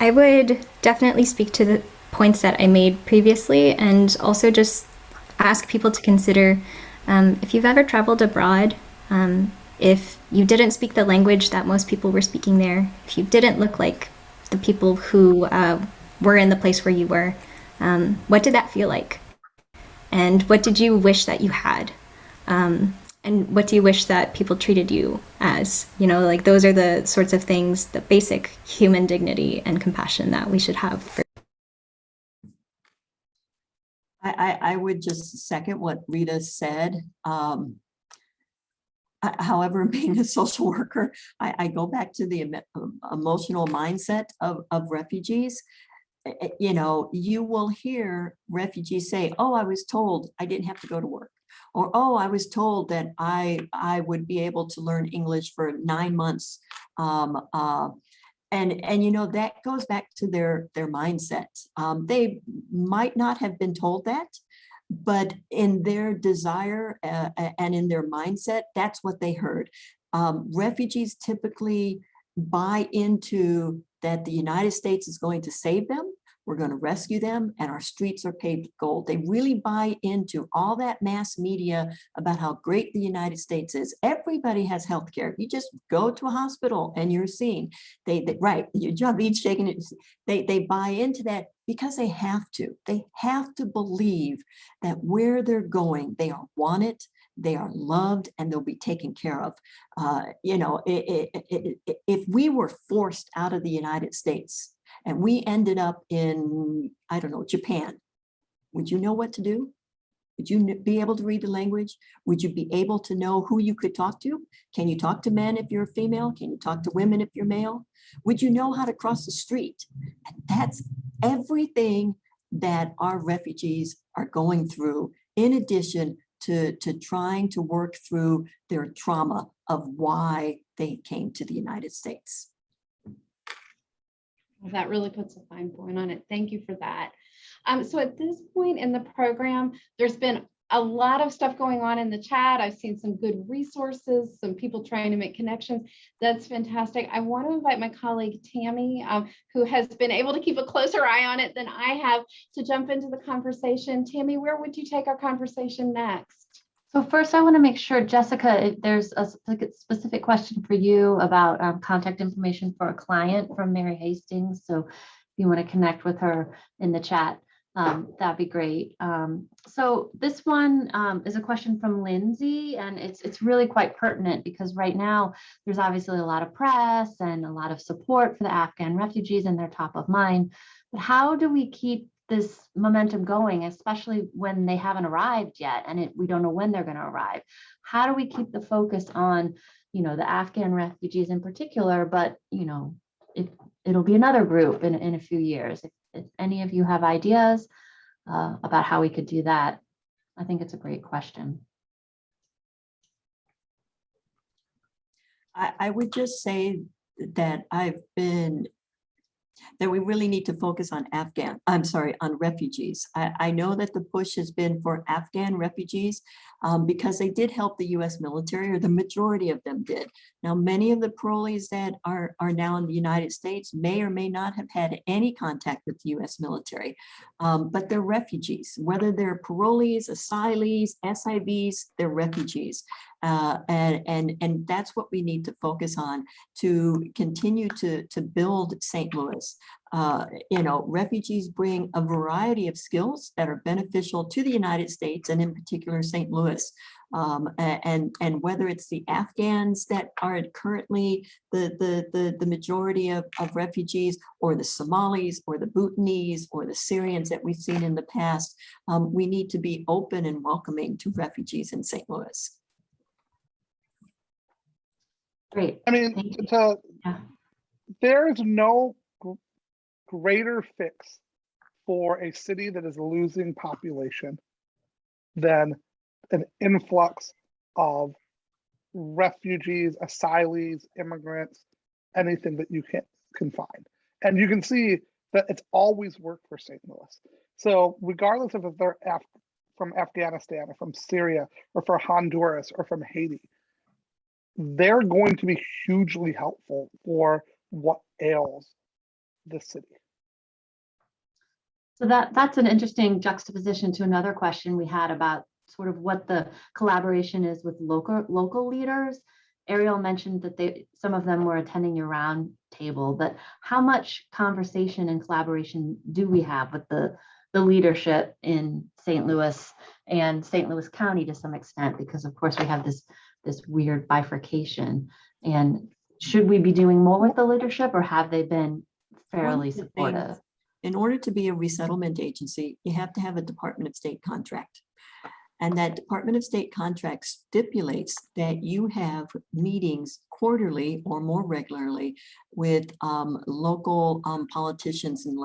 I would definitely speak to the points that I made previously, and also just ask people to consider if you've ever traveled abroad, if you didn't speak the language that most people were speaking there, if you didn't look like the people who were in the place where you were, what did that feel like? And what did you wish that you had? And what do you wish that people treated you as? You know, like those are the sorts of things, the basic human dignity and compassion that we should have for. I would just second what Rita said. However, being a social worker, I go back to the emotional mindset of refugees. You know, you will hear refugees say, oh, I was told I didn't have to go to work. Or, oh, I was told that I would be able to learn English for 9 months. And you know, that goes back to their mindset. They might not have been told that, but in their desire and in their mindset, that's what they heard. Refugees typically buy into that the United States is going to save them, we're going to rescue them, and our streets are paved with gold. They really buy into all that mass media about how great the United States is. Everybody has health care. You just go to a hospital and you're seen. They right, your job each shaking it. They buy into that because they have to. They have to believe that where they're going, they are wanted, they are loved, and they'll be taken care of. You know, if we were forced out of the United States and we ended up in, I don't know, Japan, would you know what to do? Would you be able to read the language? Would you be able to know who you could talk to? Can you talk to men if you're female? Can you talk to women if you're male? Would you know how to cross the street? And that's everything that our refugees are going through, in addition to trying to work through their trauma of why they came to the United States. Well, that really puts a fine point on it. Thank you for that. So at this point in the program, there's been a lot of stuff going on in the chat. I've seen some good resources, some people trying to make connections. That's fantastic. I want to invite my colleague Tammy, who has been able to keep a closer eye on it than I have, to jump into the conversation. Tammy, where would you take our conversation next? So first, I want to make sure, Jessica, there's a specific question for you about contact information for a client from Mary Hastings. So if you want to connect with her in the chat, that'd be great. So this one is a question from Lindsay, and it's really quite pertinent because right now there's obviously a lot of press and a lot of support for the Afghan refugees, and they're top of mind. But how do we keep this momentum going, especially when they haven't arrived yet, and we don't know when they're going to arrive? How do we keep the focus on, you know, the Afghan refugees in particular, but, you know, it'll be another group in a few years. If any of you have ideas about how we could do that, I think it's a great question. I would just say that that we really need to focus on on refugees. I know that the push has been for Afghan refugees because they did help the US military, or the majority of them did. Now, many of the parolees that are now in the United States may or may not have had any contact with the US military, but they're refugees, whether they're parolees, asylees, SIVs, they're refugees. And that's what we need to focus on to continue to build St. Louis. You know, refugees bring a variety of skills that are beneficial to the United States, and in particular St. Louis. And whether it's the Afghans that are currently the majority of refugees, or the Somalis, or the Bhutanese, or the Syrians that we've seen in the past, we need to be open and welcoming to refugees in St. Louis. Great. I mean, there is no greater fix for a city that is losing population than an influx of refugees, asylees, immigrants, anything that you can find. And you can see that it's always worked for St. Louis. So regardless of if they're from Afghanistan, or from Syria, or from Honduras, or from Haiti, they're going to be hugely helpful for what ails the city. So that's an interesting juxtaposition to another question we had about sort of what the collaboration is with local leaders. Ariel mentioned that some of them were attending your round table, but how much conversation and collaboration do we have with the the leadership in St. Louis and St. Louis County to some extent, because of course we have this weird bifurcation. And should we be doing more with the leadership, or have they been fairly supportive? In order to be a resettlement agency, you have to have a Department of State contract. And that Department of State contract stipulates that you have meetings quarterly or more regularly with local politicians and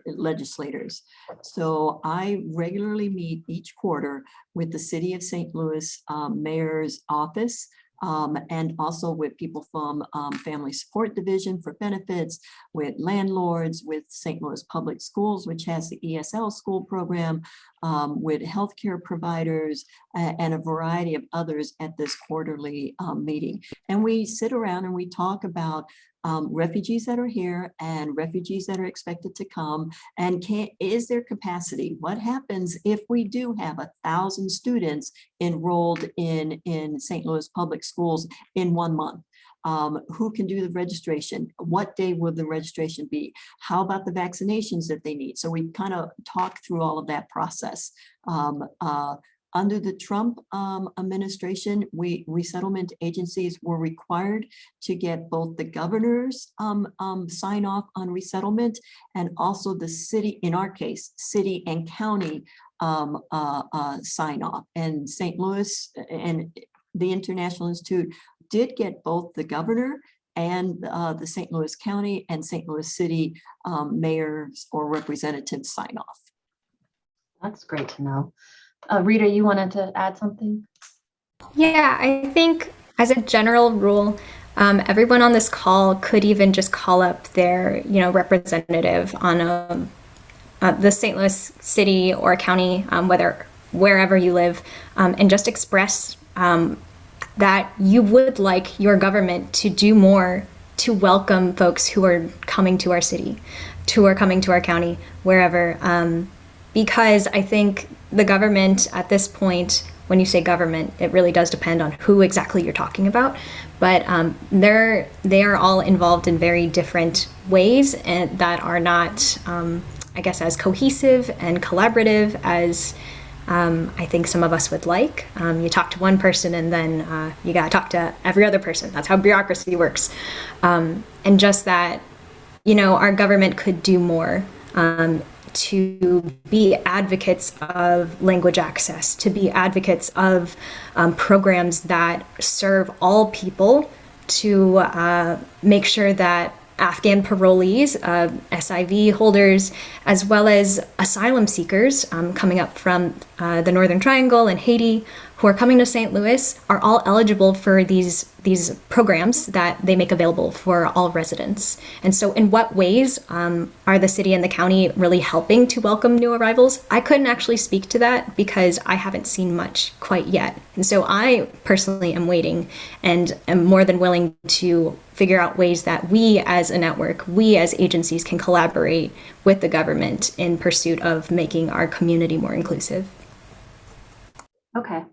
legislators. So I regularly meet each quarter with the City of St. Louis Mayor's office, and also with people from Family Support Division for benefits, with landlords, with St. Louis Public Schools, which has the ESL school program, with healthcare providers, and a variety of others at this quarterly meeting. And we sit around and we talk about refugees that are here and refugees that are expected to come, and is there capacity? What happens if we do have 1,000 students enrolled in St. Louis Public Schools in 1 month? Who can do the registration? What day will the registration be? How about the vaccinations that they need? So we kind of talk through all of that process. Under the Trump administration, resettlement agencies were required to get both the governor's sign off on resettlement, and also the city, in our case, city and county sign off. And St. Louis and the International Institute did get both the governor and the St. Louis County and St. Louis City mayors or representatives sign off. That's great to know. Rita, you wanted to add something? Yeah, I think as a general rule, everyone on this call could even just call up their, representative on the St. Louis City or county, wherever you live, and just express that you would like your government to do more to welcome folks who are coming to our city, who are coming to our county, wherever. Because I think the government at this point, when you say government, it really does depend on who exactly you're talking about. But they are all involved in very different ways, and that are not, I guess, as cohesive and collaborative as I think some of us would like. You talk to one person and then you got to talk to every other person. That's how bureaucracy works. And just that, our government could do more to be advocates of language access, to be advocates of programs that serve all people, to make sure that Afghan parolees, SIV holders, as well as asylum seekers coming up from the Northern Triangle and Haiti, who are coming to St. Louis, are all eligible for these programs that they make available for all residents. And so in what ways are the city and the county really helping to welcome new arrivals? I couldn't actually speak to that because I haven't seen much quite yet. And so I personally am waiting and am more than willing to figure out ways that we as a network, we as agencies can collaborate with the government in pursuit of making our community more inclusive. Okay.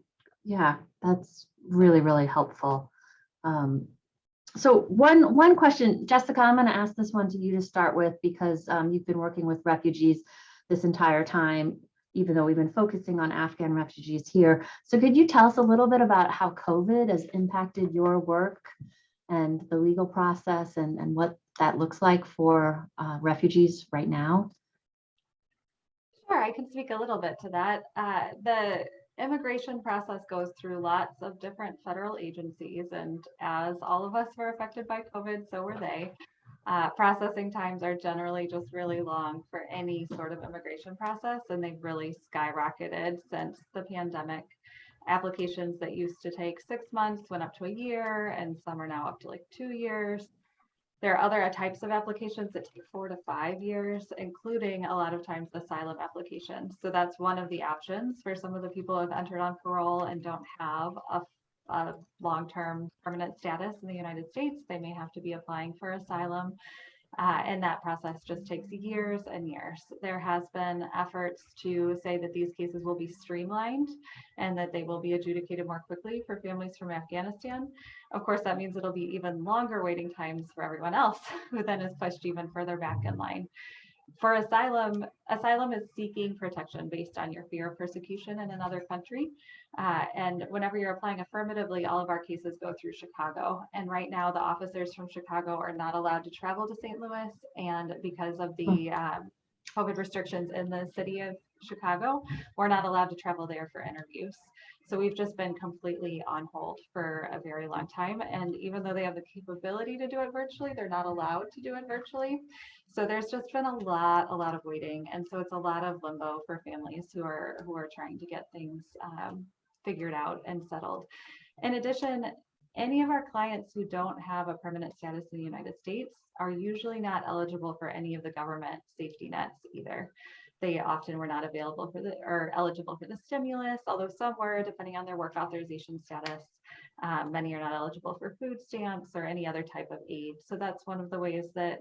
Yeah, that's really, really helpful. So one question, Jessica, I'm going to ask this one to you to start with, because you've been working with refugees this entire time, even though we've been focusing on Afghan refugees here. So could you tell us a little bit about how COVID has impacted your work and the legal process, and what that looks like for refugees right now? Sure, I can speak a little bit to that. The immigration process goes through lots of different federal agencies, and as all of us were affected by COVID, so were they. Processing times are generally just really long for any sort of immigration process, and they've really skyrocketed since the pandemic. Applications that used to take 6 months went up to a year, and some are now up to like 2 years. There are other types of applications that take 4 to 5 years, including a lot of times asylum applications. So that's one of the options for some of the people who have entered on parole and don't have a long-term permanent status in the United States. They may have to be applying for asylum. And that process just takes years and years. There has been efforts to say that these cases will be streamlined and that they will be adjudicated more quickly for families from Afghanistan. Of course, that means it'll be even longer waiting times for everyone else, who then is pushed even further back in line. For asylum, asylum is seeking protection based on your fear of persecution in another country. And whenever you're applying affirmatively, all of our cases go through Chicago. And right now, the officers from Chicago are not allowed to travel to St. Louis. And because of the COVID restrictions in the city of Chicago, we're not allowed to travel there for interviews. So we've just been completely on hold for a very long time. And even though they have the capability to do it virtually, they're not allowed to do it virtually. So there's just been a lot of waiting. And so it's a lot of limbo for families who are trying to get things figured out and settled. In addition, any of our clients who don't have a permanent status in the United States are usually not eligible for any of the government safety nets either. They often were not available for or eligible for the stimulus, although some were, depending on their work authorization status. Many are not eligible for food stamps or any other type of aid. So that's one of the ways that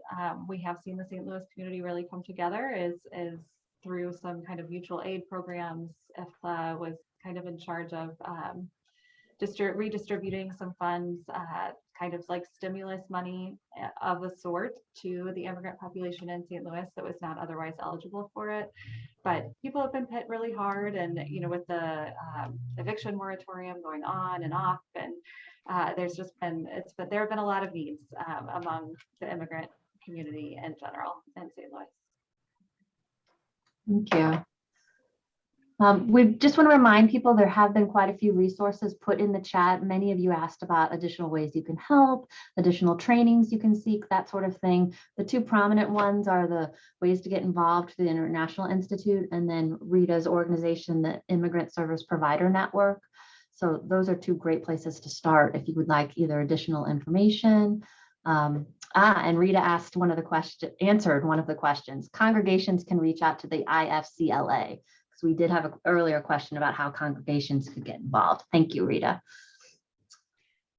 we have seen the St. Louis community really come together is through some kind of mutual aid programs. IFPLA was kind of in charge of redistributing some funds, kind of like stimulus money of a sort to the immigrant population in St. Louis that was not otherwise eligible for it. But people have been hit really hard, and with the eviction moratorium going on and off, and there's just been there have been a lot of needs among the immigrant community in general in St. Louis. Thank you. We just want to remind people there have been quite a few resources put in the chat. Many of you asked about additional ways you can help, additional trainings you can seek, that sort of thing. The two prominent ones are the ways to get involved through the International Institute and then Rita's organization, the Immigrant Service Provider Network. So those are two great places to start if you would like either additional information. And Rita answered one of the questions. Congregations can reach out to the IFCLA. We did have an earlier question about how congregations could get involved. Thank you, Rita.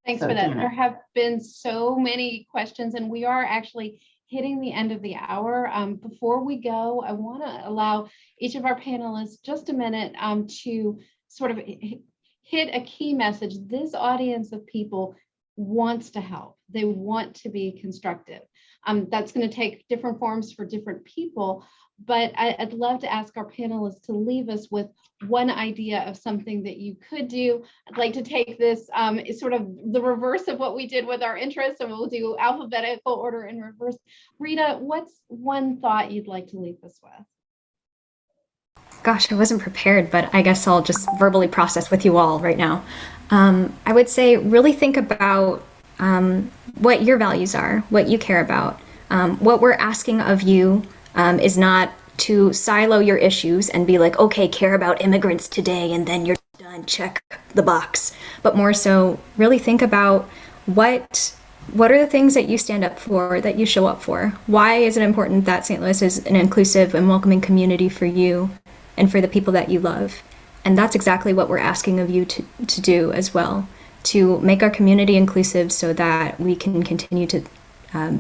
Thanks for that. There have been so many questions, and we are actually hitting the end of the hour. Before we go, I want to allow each of our panelists just a minute to sort of hit a key message. This audience of people wants to help. They want to be constructive. That's going to take different forms for different people. But I'd love to ask our panelists to leave us with one idea of something that you could do. I'd like to take this sort of the reverse of what we did with our interests, and we'll do alphabetical order in reverse. Rita, what's one thought you'd like to leave us with? Gosh, I wasn't prepared, but I guess I'll just verbally process with you all right now. I would say really think about what your values are, what you care about. What we're asking of you is not to silo your issues and be like, okay, care about immigrants today, and then you're done, check the box. But more so, really think about what are the things that you stand up for, that you show up for? Why is it important that St. Louis is an inclusive and welcoming community for you and for the people that you love? And that's exactly what we're asking of you to do as well, to make our community inclusive so that we can continue to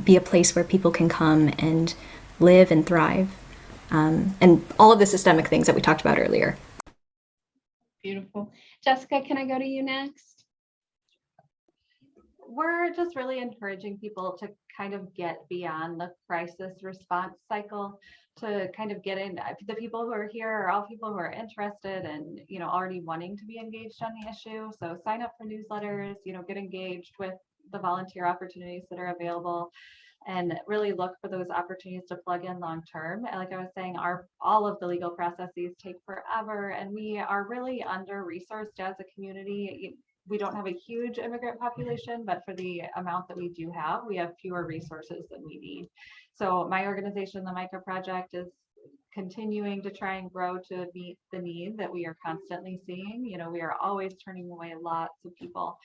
be a place where people can come and live and thrive, and all of the systemic things that we talked about earlier. Beautiful. Jessica, can I go to you next? We're just really encouraging people to kind of get beyond the crisis response cycle, to kind of get in. The people who are here are all people who are interested and already wanting to be engaged on the issue. So sign up for newsletters, get engaged with the volunteer opportunities that are available, and really look for those opportunities to plug in long term. And like I was saying, all of the legal processes take forever, and we are really under-resourced as a community. We don't have a huge immigrant population, but for the amount that we do have, we have fewer resources than we need. So my organization, the MICA Project, is continuing to try and grow to meet the need that we are constantly seeing. We are always turning away lots of people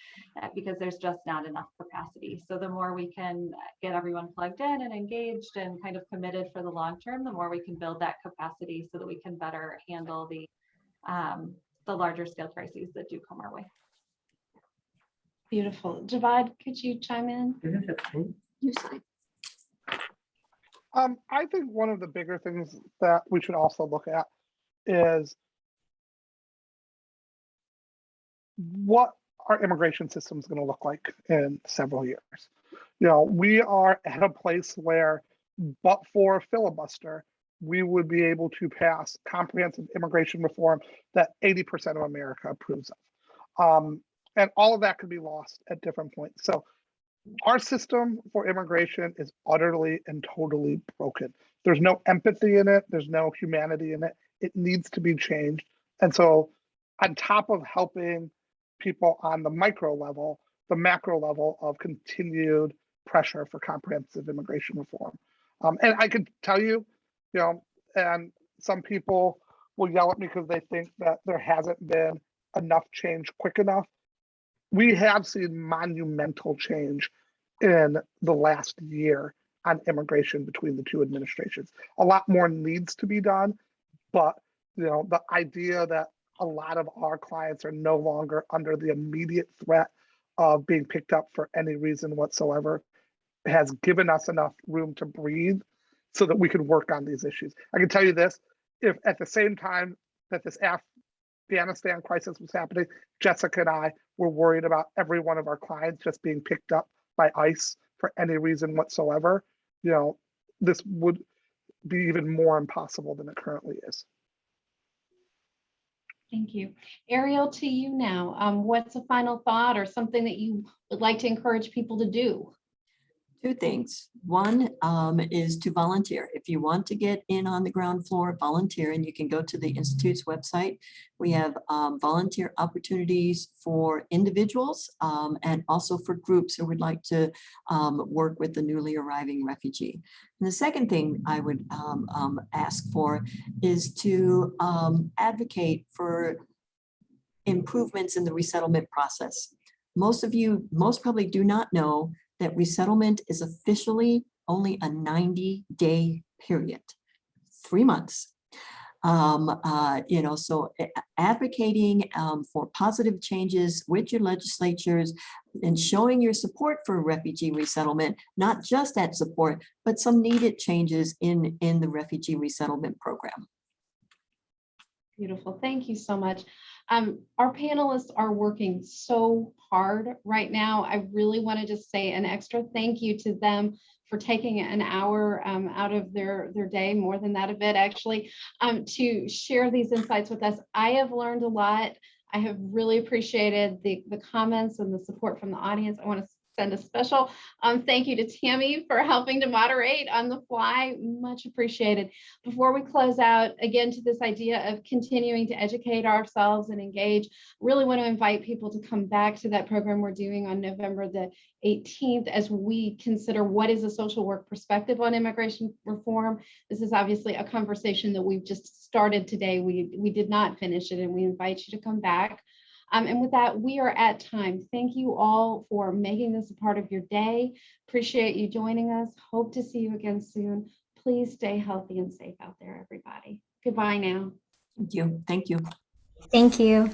because there's just not enough capacity. So the more we can get everyone plugged in and engaged and kind of committed for the long term, the more we can build that capacity so that we can better handle the larger scale crises that do come our way. Beautiful. Javad, could you chime in? I think one of the bigger things that we should also look at is what our immigration system is going to look like in several years. We are at a place where, but for a filibuster, we would be able to pass comprehensive immigration reform that 80% of America approves of. And all of that could be lost at different points. So our system for immigration is utterly and totally broken. There's no empathy in it. There's no humanity in it. It needs to be changed. And so on top of helping people on the micro level, the macro level of continued pressure for comprehensive immigration reform. And I could tell you, and some people will yell at me because they think that there hasn't been enough change quick enough. We have seen monumental change in the last year on immigration between the two administrations. A lot more needs to be done, but the idea that a lot of our clients are no longer under the immediate threat of being picked up for any reason whatsoever has given us enough room to breathe so that we can work on these issues. I can tell you this, if at the same time that this Afghanistan crisis was happening, Jessica and I were worried about every one of our clients just being picked up by ICE for any reason whatsoever, this would be even more impossible than it currently is. Thank you. Ariel, to you now. What's a final thought or something that you would like to encourage people to do? Two things. One is to volunteer. If you want to get in on the ground floor, volunteer, and you can go to the Institute's website. We have volunteer opportunities for individuals and also for groups who would like to work with the newly arriving refugee. And the second thing I would ask for is to advocate for improvements in the resettlement process. Most probably do not know that resettlement is officially only a 90-day period, 3 months. So advocating for positive changes with your legislatures and showing your support for refugee resettlement, not just that support, but some needed changes in the refugee resettlement program. Beautiful. Thank you so much. Our panelists are working so hard right now. I really want to just say an extra thank you to them for taking an hour out of their day, more than that a bit actually, to share these insights with us. I have learned a lot. I have really appreciated the comments and the support from the audience. I want to send a special thank you to Tammy for helping to moderate on the fly. Much appreciated. Before we close out, again, to this idea of continuing to educate ourselves and engage, really want to invite people to come back to that program we're doing on November the 18th as we consider what is a social work perspective on immigration reform. This is obviously a conversation that we've just started today. We did not finish it, and we invite you to come back. And with that, we are at time. Thank you all for making this a part of your day. Appreciate you joining us. Hope to see you again soon. Please stay healthy and safe out there, everybody. Goodbye now. Thank you. Thank you. Thank you.